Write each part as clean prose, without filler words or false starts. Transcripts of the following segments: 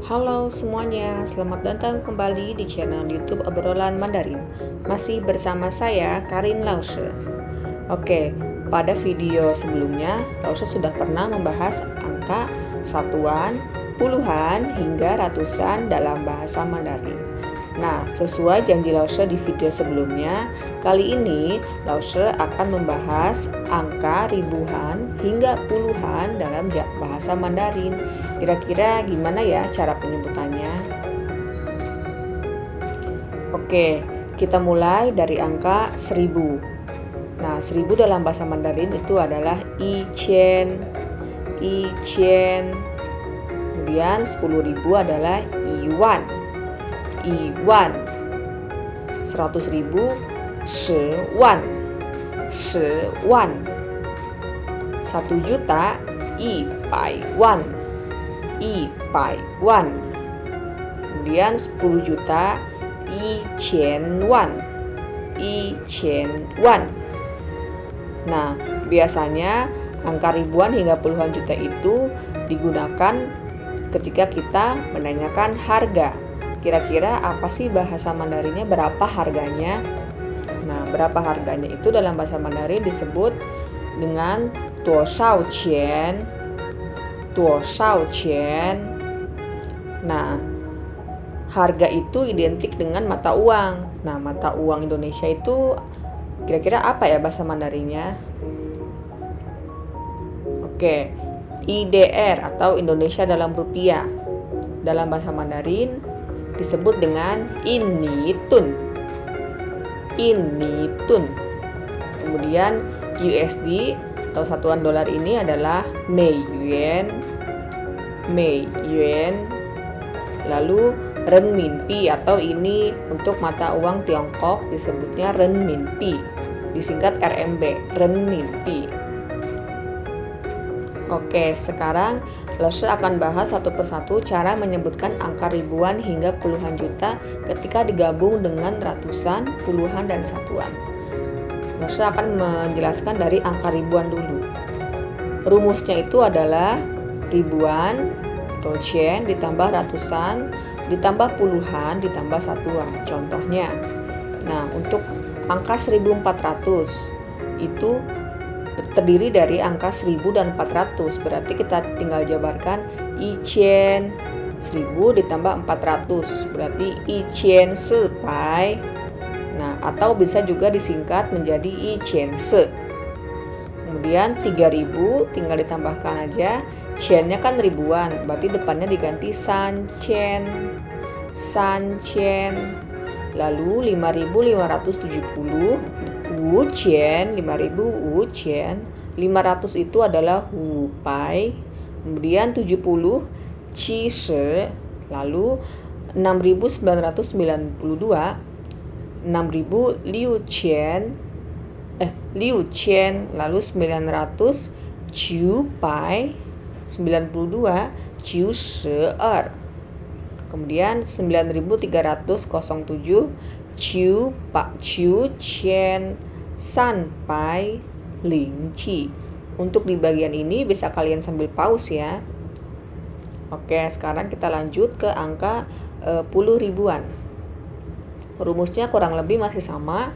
Halo semuanya, selamat datang kembali di channel YouTube Obrolan Mandarin. Masih bersama saya, Karin Lause. Oke, pada video sebelumnya, Lause sudah pernah membahas angka satuan, puluhan, hingga ratusan dalam bahasa Mandarin. Nah, sesuai janji Lause di video sebelumnya, kali ini Lause akan membahas angka ribuan hingga puluhan dalam bahasa Mandarin. Kira-kira gimana ya cara penyebutannya? Oke, kita mulai dari angka 1000. Nah, 1000 dalam bahasa Mandarin itu adalah i qian. Kemudian 10.000 adalah iwan. 100.000 10万. 1 juta 100万. Kemudian 10 juta 1000万. Nah, biasanya angka ribuan hingga puluhan juta itu digunakan ketika kita menanyakan harga. Kira-kira apa sih bahasa Mandarinnya, berapa harganya? Nah, berapa harganya itu dalam bahasa Mandarin disebut dengan tuo shao qian. Nah, harga itu identik dengan mata uang. Nah, mata uang Indonesia itu kira-kira apa ya bahasa Mandarinnya? Oke, IDR atau Indonesia dalam rupiah. Dalam bahasa Mandarin disebut dengan initun. Kemudian USD atau satuan dolar ini adalah meiyuan. Lalu renminbi atau ini untuk mata uang Tiongkok disebutnya renminbi, disingkat RMB, renminbi. Oke, sekarang Lause akan bahas satu persatu cara menyebutkan angka ribuan hingga puluhan juta ketika digabung dengan ratusan, puluhan, dan satuan. Lause akan menjelaskan dari angka ribuan dulu. Rumusnya itu adalah ribuan atau qian ditambah ratusan ditambah puluhan ditambah satuan. Contohnya, nah untuk angka 1400 itu terdiri dari angka 1000 dan 400. Berarti kita tinggal jabarkan i qian 1000 ditambah 400 berarti i qian sepai. Nah, atau bisa juga disingkat menjadi i qian se. Kemudian 3000 tinggal ditambahkan aja, qian-nya kan ribuan, berarti depannya diganti san qian. Lalu 5570 wu qian, 5000 wu qian. 500 itu adalah wu pai. Kemudian 70 qi shi. Lalu 6992 6000 liu qian. Lalu 900 qiu pai. 92 qiu shi er. Kemudian 9307 qiu qian san pai ling qi. Untuk di bagian ini bisa kalian sambil pause ya. Oke, sekarang kita lanjut ke angka puluh ribuan. Rumusnya kurang lebih masih sama,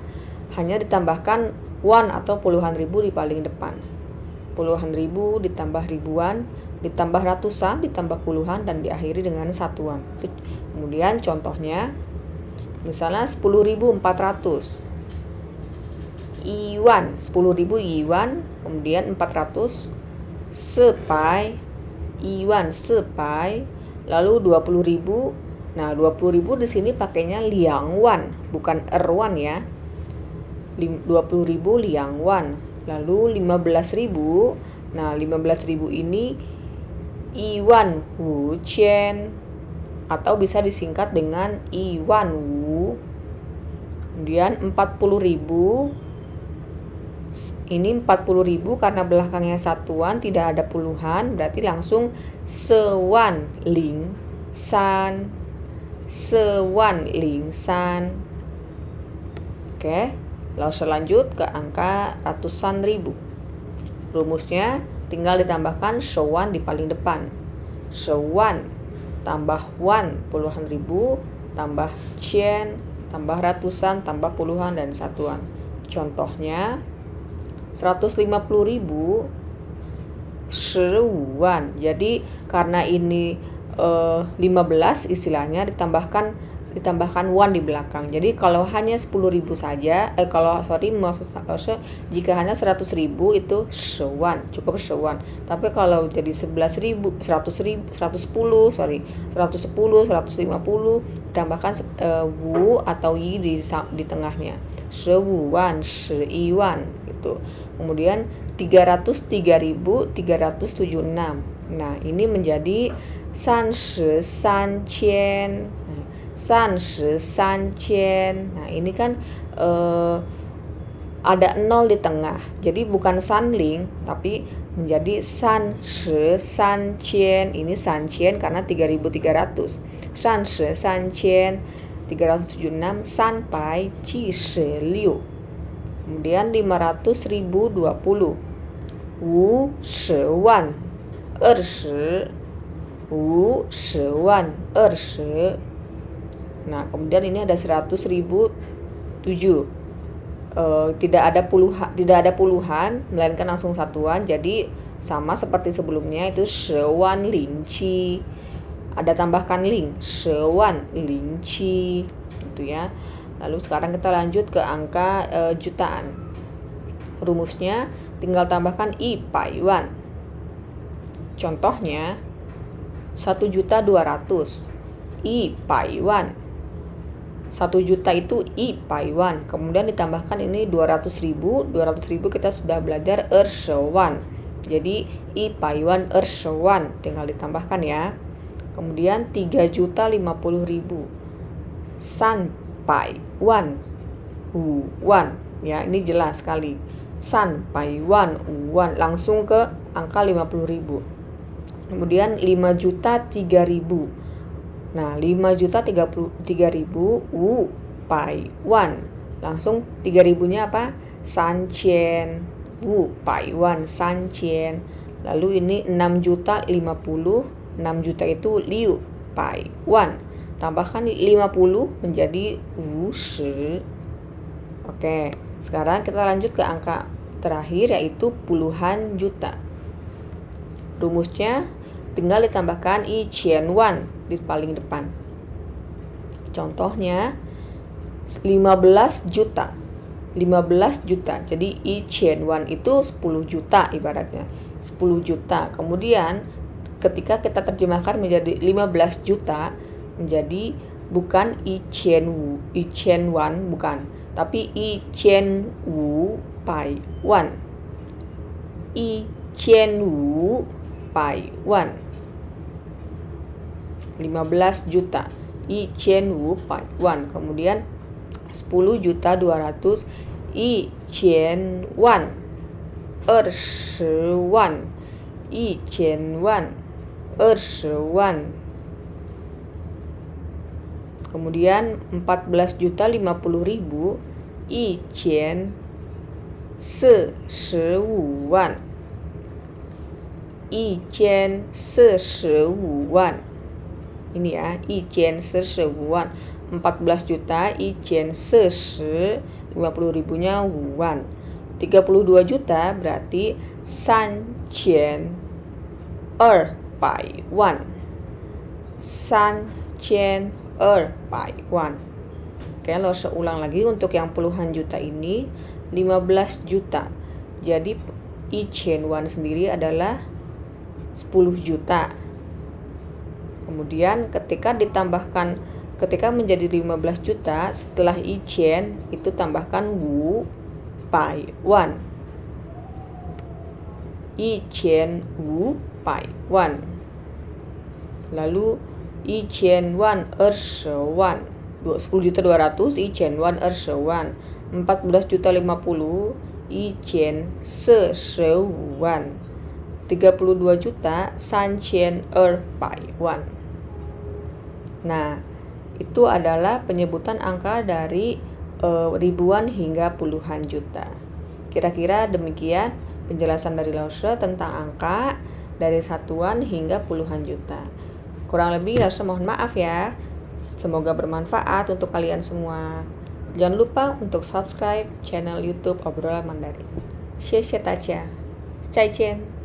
hanya ditambahkan wan atau puluhan ribu di paling depan. Puluhan ribu ditambah ribuan ditambah ratusan ditambah puluhan dan diakhiri dengan satuan. Kemudian contohnya misalnya 10.400 iwan, 10.000 iwan, kemudian 400 sepai, iwan sepai, lalu 20.000. Nah, 20.000 di sini pakainya liang wan, bukan erwan ya. 20.000 liang wan. Lalu 15.000. Nah, 15.000 ini iwan wu qian atau bisa disingkat dengan iwan wu. Kemudian 40.000. Ini 40.000 karena belakangnya satuan, tidak ada puluhan, berarti langsung sewan ling san. Oke, lalu selanjut ke angka ratusan ribu. Rumusnya tinggal ditambahkan sewan di paling depan. Sewan tambah wan puluhan ribu, tambah cian, tambah ratusan, tambah puluhan dan satuan. Contohnya 150.000 15 wan. Jadi karena ini 15 istilahnya ditambahkan wan di belakang. Jadi kalau hanya 10.000 saja, jika hanya 100.000 itu 10 wan, cukup 10 wan. Tapi kalau jadi 11.000, 110, 150, ditambahkan wu atau yi di tengahnya. 10 wan, 11 wan gitu. Kemudian 303.376. Nah, ini menjadi 33,000. 33,000. Nah, ini kan ada 0 di tengah. Jadi bukan sanling tapi menjadi 33,000. Ini 3.300. 33,376 sampai 76. Kemudian 500.020 50 wan 20 50 wan 20. Nah, kemudian ini ada 100.007. Tidak ada puluhan, melainkan langsung satuan. Jadi sama seperti sebelumnya, itu 10万零七. Ada tambahkan ling, 10万零七, gitu ya. Lalu sekarang kita lanjut ke angka jutaan. Rumusnya tinggal tambahkan i pai wan. Contohnya 1.200.000 i pai wan. 1 juta itu i pai wan. Kemudian ditambahkan ini 200.000. 200.000 kita sudah belajar 20 wan. Jadi i pai wan 20 wan tinggal ditambahkan ya. Kemudian 3.050.000 san pai wan wan, ya ini jelas sekali. San pai wan langsung ke angka 50.000. Kemudian 5.003.000. Nah, 5.033.000 wu pai wan. Langsung 3.000-nya apa? San cian. Wu pai wan san cian. Lalu ini 6.050. 6 juta itu liu pai wan. Tambahkan 50 menjadi 50. Oke, sekarang kita lanjut ke angka terakhir, yaitu puluhan juta. Rumusnya tinggal ditambahkan i qian wan di paling depan. Contohnya 15 juta. 15 juta. Jadi i qian wan itu 10 juta ibaratnya. 10 juta. Kemudian ketika kita terjemahkan menjadi 15 juta, menjadi bukan i qian wan bukan, tapi i qian wu pai wan. I qian wu pai wan. 15 juta. I qian wu pai wan. Kemudian 10.200.000 i qian wan. 20 wan. I qian wan. 20 wan. Kemudian 14.050.000 i qian 45 wan. I qian 45 wan. Ini ya, i qian 45 wan. 14 juta i qian 50 ribunya wan. 32 juta berarti 3,200 wan. 3,200 wan. Oke, lalu seulang lagi untuk yang puluhan juta ini 15 juta. Jadi i qian wan sendiri adalah 10 juta. Kemudian ketika menjadi 15 juta, setelah i qian itu tambahkan wu pai wan. I qian wu pai wan. Lalu i qian wan 20 wan. 10.200.000 i qian wan 20 wan. 14.050.000 i qian 40 wan. 32 juta 3,200 wan. Nah, itu adalah penyebutan angka dari ribuan hingga puluhan juta. Kira-kira demikian penjelasan dari Lausre tentang angka dari satuan hingga puluhan juta. Kurang lebih Lause mohon maaf ya. Semoga bermanfaat untuk kalian semua. Jangan lupa untuk subscribe channel YouTube Obrolan Mandarin. 谢谢大家，再见。